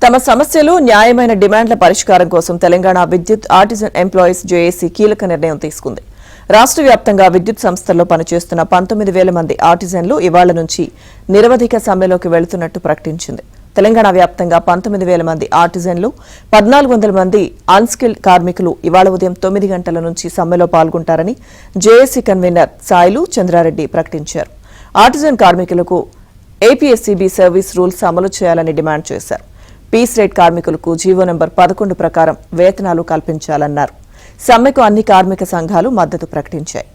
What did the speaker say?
తమ సమస్యలు న్యాయమైన డిమాండ్ల పరిష్కారం కోసం తెలంగాణ విద్యుత్ ఆర్టిజన్ ఎంప్లాయీస్ జేఏసీ కీలక నిర్ణయం తీసుకుంది. రాష్ట్ర వ్యాప్తంగా విద్యుత్ సంస్థల్లో పనిచేస్తున్న 19,000 మంది ఆర్టిజన్లు ఇవాళ నుంచి నిరవధిక సమ్మెలోకి వెళుతున్నట్టు ప్రకటించింది. తెలంగాణ వ్యాప్తంగా 19,000 మంది ఆర్టిజన్లు, 1,400 మంది అన్స్కిల్డ్ కార్మికులు ఇవాళ ఉదయం 9 గంటల నుంచి సమ్మెలో పాల్గొంటారని జేఏసీ కన్వీనర్ సాయిలు చంద్రారెడ్డి ప్రకటించారు. ఆర్టిజన్ కార్మికులకు ఏపీఎస్సీబీ సర్వీస్ రూల్స్ అమలు చేయాలని డిమాండ్ చేశారు. పీస్ రేట్ కార్మికులకు జీవో నంబర్ 11 ప్రకారం వేతనాలు కల్పించాలన్నారు. సమ్మెకు అన్ని కార్మిక సంఘాలు మద్దతు ప్రకటించాయి.